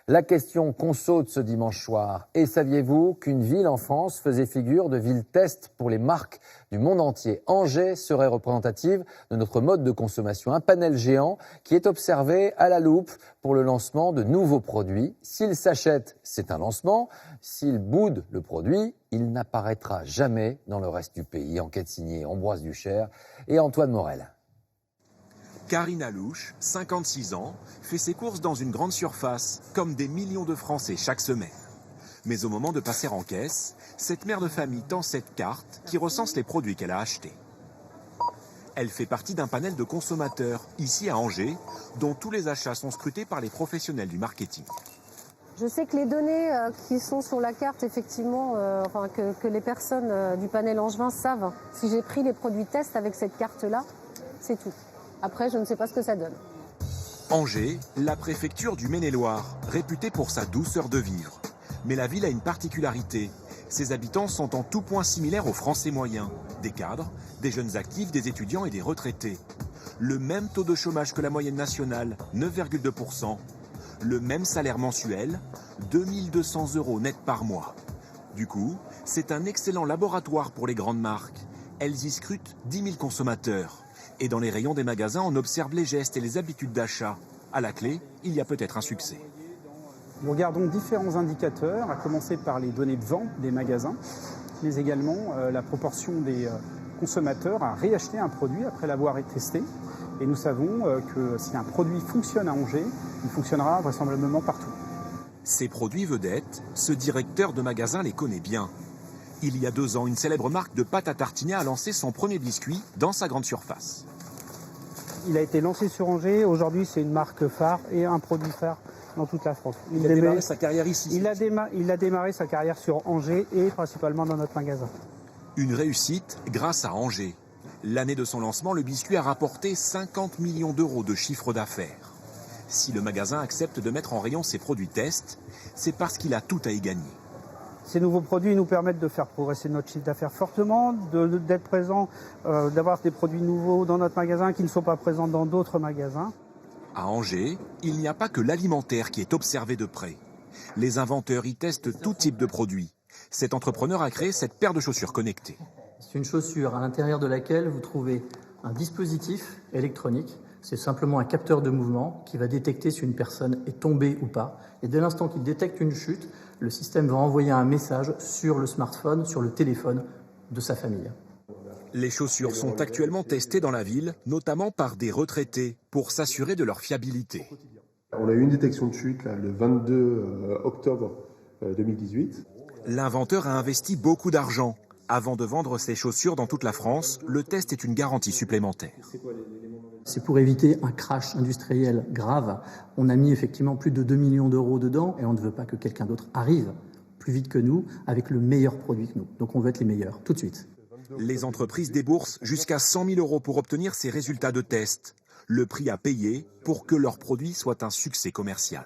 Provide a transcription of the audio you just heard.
La question qu'on saute ce dimanche soir. Et saviez-vous qu'une ville en France faisait figure de ville test pour les marques du monde entier? Angers serait représentative de notre mode de consommation. Un panel géant qui est observé à la loupe pour le lancement de nouveaux produits. S'il s'achète, c'est un lancement. S'il boude le produit, il n'apparaîtra jamais dans le reste du pays. Enquête signée Ambroise Duchère et Antoine Morel. Karine Alouche, 56 ans, fait ses courses dans une grande surface, comme des millions de Français chaque semaine. Mais au moment de passer en caisse, cette mère de famille tend cette carte qui recense les produits qu'elle a achetés. Elle fait partie d'un panel de consommateurs, ici à Angers, dont tous les achats sont scrutés par les professionnels du marketing. Je sais que les données qui sont sur la carte, effectivement, que les personnes du panel angevin savent. Si j'ai pris les produits test avec cette carte-là, c'est tout. Après, je ne sais pas ce que ça donne. Angers, la préfecture du Maine-et-Loire, réputée pour sa douceur de vivre. Mais la ville a une particularité. Ses habitants sont en tout point similaires aux Français moyens. Des cadres, des jeunes actifs, des étudiants et des retraités. Le même taux de chômage que la moyenne nationale, 9,2%. Le même salaire mensuel, 2 200 € net par mois. Du coup, c'est un excellent laboratoire pour les grandes marques. Elles y scrutent 10 000 consommateurs. Et dans les rayons des magasins, on observe les gestes et les habitudes d'achat. À la clé, il y a peut-être un succès. Nous regardons différents indicateurs, à commencer par les données de vente des magasins, mais également la proportion des consommateurs à réacheter un produit après l'avoir testé. Et nous savons que si un produit fonctionne à Angers, il fonctionnera vraisemblablement partout. Ces produits vedettes, ce directeur de magasin les connaît bien. Il y a 2 ans, une célèbre marque de pâte à tartiner a lancé son premier biscuit dans sa grande surface. Il a été lancé sur Angers. Aujourd'hui, c'est une marque phare et un produit phare dans toute la France. Il a démarré sa carrière ici. Il a démarré sa carrière sur Angers et principalement dans notre magasin. Une réussite grâce à Angers. L'année de son lancement, le biscuit a rapporté 50 millions € de chiffre d'affaires. Si le magasin accepte de mettre en rayon ses produits test, c'est parce qu'il a tout à y gagner. Ces nouveaux produits nous permettent de faire progresser notre chiffre d'affaires fortement, d'être présents, d'avoir des produits nouveaux dans notre magasin qui ne sont pas présents dans d'autres magasins. À Angers, il n'y a pas que l'alimentaire qui est observé de près. Les inventeurs y testent tout type de produits. Cet entrepreneur a créé cette paire de chaussures connectées. C'est une chaussure à l'intérieur de laquelle vous trouvez un dispositif électronique. C'est simplement un capteur de mouvement qui va détecter si une personne est tombée ou pas. Et dès l'instant qu'il détecte une chute, le système va envoyer un message sur le smartphone, sur le téléphone de sa famille. Les chaussures sont actuellement testées dans la ville, notamment par des retraités, pour s'assurer de leur fiabilité. On a eu une détection de chute le 22 octobre 2018. L'inventeur a investi beaucoup d'argent. Avant de vendre ses chaussures dans toute la France, le test est une garantie supplémentaire. C'est pour éviter un crash industriel grave. On a mis effectivement plus de 2 millions € dedans et on ne veut pas que quelqu'un d'autre arrive plus vite que nous avec le meilleur produit que nous. Donc on veut être les meilleurs tout de suite. Les entreprises déboursent jusqu'à 100 000 € pour obtenir ces résultats de test. Le prix à payer pour que leur produit soit un succès commercial.